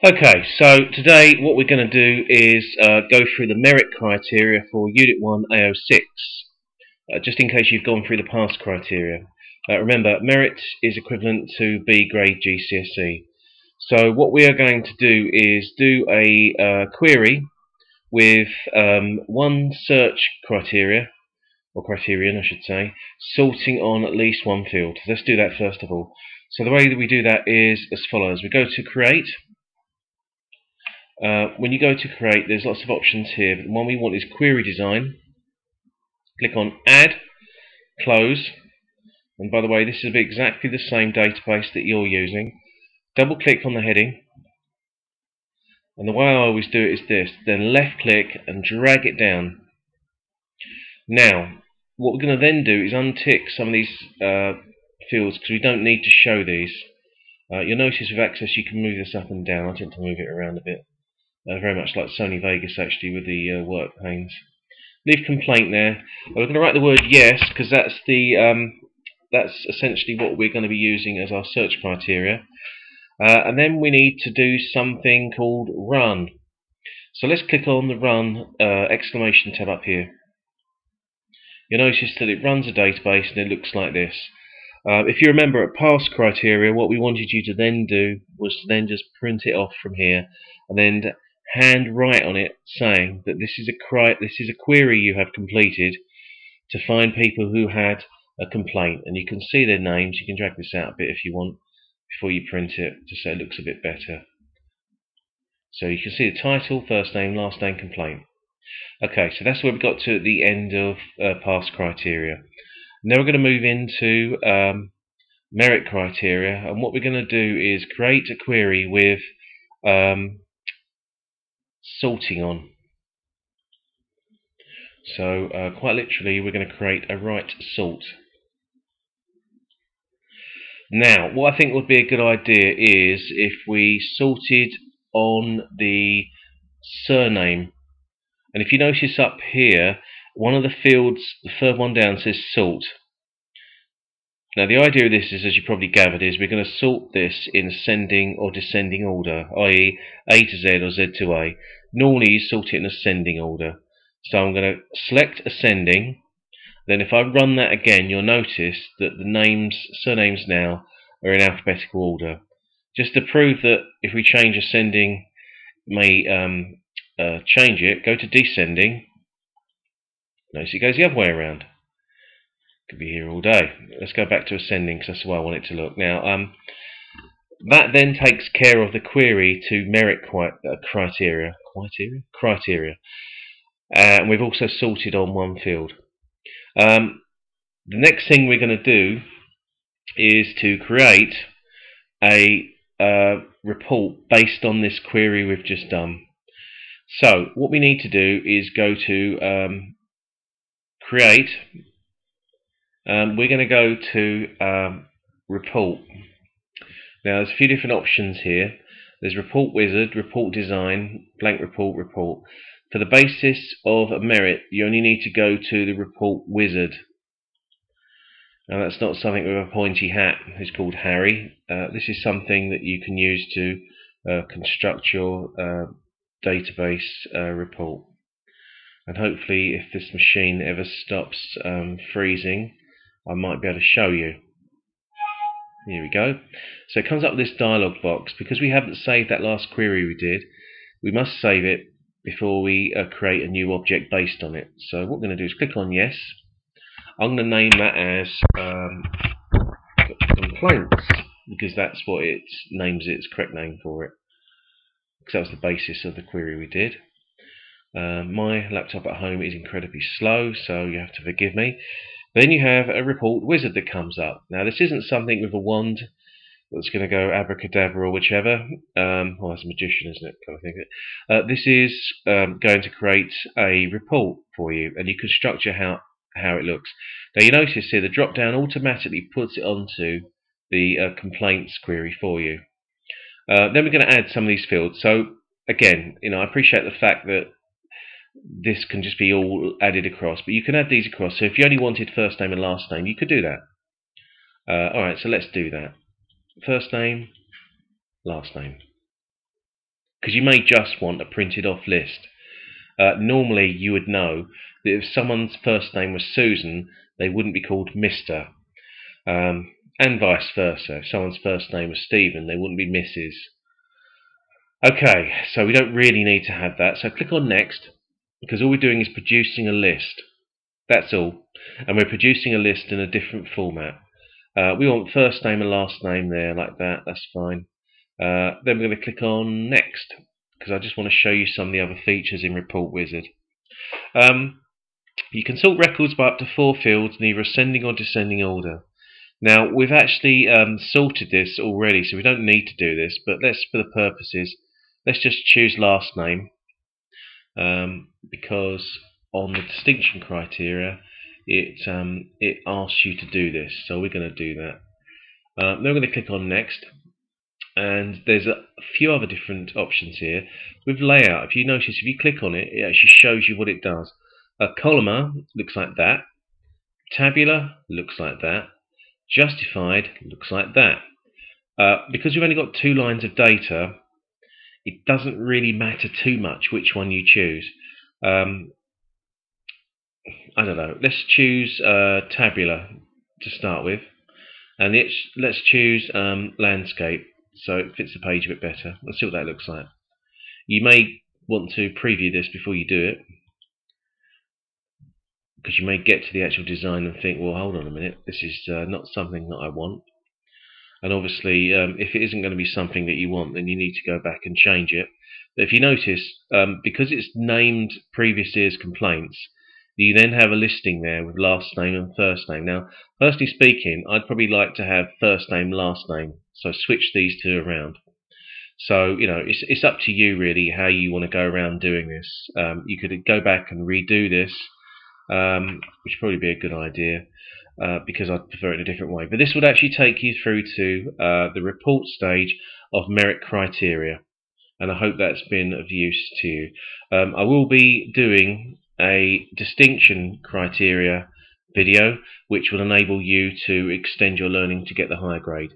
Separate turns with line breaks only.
Okay, so today what we're going to do is go through the merit criteria for Unit 1 ao6, just in case you've gone through the pass criteria. Remember, merit is equivalent to B grade GCSE. So what we are going to do is do a query with one search criteria, or criterion I should say, sorting on at least one field. Let's do that first of all. So the way that we do that is as follows. We go to create. When you go to create, there's lots of options here. The one we want is query design. Click on add, close, and by the way, this is exactly the same database that you're using. Double click on the heading, and the way I always do it is this, then left click and drag it down. Now, what we're going to then do is untick some of these fields because we don't need to show these. You'll notice with Access you can move this up and down. I tend to move it around a bit. Very much like Sony Vegas actually with the work panes. Leave complaint there. We're going to write the word yes because that's essentially what we're going to be using as our search criteria. And then we need to do something called run. So let's click on the run exclamation tab up here. You'll notice that it runs a database and it looks like this. If you remember at pass criteria, what we wanted you to then do was to then just print it off from here and then hand write on it saying that this is a query you have completed to find people who had a complaint, and you can see their names. You can drag this out a bit if you want before you print it to say it looks a bit better. So you can see the title, first name, last name, complaint. Okay, so that's where we got to at the end of pass criteria. Now we're going to move into merit criteria, and what we're going to do is create a query with sorting on. So quite literally we're going to create a right sort. Now what I think would be a good idea is if we sorted on the surname, and if you notice up here one of the fields, the third one down, says sort. Now the idea of this is, as you probably gathered, is we're going to sort this in ascending or descending order, i.e. A to Z or Z to A. Normally you sort it in ascending order. So I'm going to select ascending. Then if I run that again, you'll notice that the surnames now are in alphabetical order. Just to prove that if we change ascending may change it, go to descending. Notice it goes the other way around. Could be here all day. Let's go back to ascending because that's the way I want it to look. Now, that then takes care of the query to merit criteria. And we've also sorted on one field. The next thing we're going to do is to create a report based on this query we've just done. So what we need to do is go to create. We're going to go to report. Now there's a few different options here. There's report wizard, report design, blank report, report. For the basis of a merit, you only need to go to the report wizard. Now that's not something with a pointy hat. It's called Harry. This is something that you can use to construct your database report. And hopefully if this machine ever stops freezing, I might be able to show you. Here we go. So it comes up with this dialog box. Because we haven't saved that last query we did, we must save it before we create a new object based on it. So what we're going to do is click on yes. I'm going to name that as complaints, because that's what it names its correct name for it. Because that was the basis of the query we did. My laptop at home is incredibly slow, so you have to forgive me. Then you have a report wizard that comes up. Now this isn't something with a wand that's going to go abracadabra or whichever. Well, that's a magician, isn't it? Kind of think. This is going to create a report for you, and you can structure how it looks. Now you notice here the drop down automatically puts it onto the complaints query for you. Then we're going to add some of these fields. So again, I appreciate the fact that this can just be all added across, but you can add these across. So if you only wanted first name and last name, you could do that. Alright, so let's do that. First name, last name. because you may just want a printed off list. Normally you would know that if someone's first name was Susan, they wouldn't be called Mr. And vice versa. If someone's first name was Stephen, they wouldn't be Mrs. Okay, so we don't really need to have that. So click on Next, because all we're doing is producing a list. That's all. And we're producing a list in a different format. We want first name and last name there, like that. That's fine. Then we're going to click on Next, because I just want to show you some of the other features in Report Wizard. You can sort records by up to 4 fields in either ascending or descending order. Now, we've actually sorted this already, so we don't need to do this, but for the purposes, let's just choose last name, because on the distinction criteria, it asks you to do this, so we're going to do that. Then we're going to click on Next, and there's a few other different options here. With layout, if you notice, if you click on it, it actually shows you what it does. A columnar looks like that, tabular looks like that, justified looks like that. Because we've only got 2 lines of data, it doesn't really matter too much which one you choose. I don't know, let's choose tabular to start with, and let's choose landscape, so it fits the page a bit better. Let's see what that looks like. You may want to preview this before you do it, because you may get to the actual design and think, well, hold on a minute, this is not something that I want. And obviously, if it isn't going to be something that you want, then you need to go back and change it. But if you notice, because it's named previously as complaints, you then have a listing there with last name and first name. Now, personally speaking, I'd probably like to have first name, last name, so switch these 2 around. So, you know, it's up to you really how you want to go around doing this. You could go back and redo this, which would probably be a good idea, because I'd prefer it in a different way. But this would actually take you through to the report stage of merit criteria, and I hope that's been of use to you. I will be doing a distinction criteria video, which will enable you to extend your learning to get the higher grade.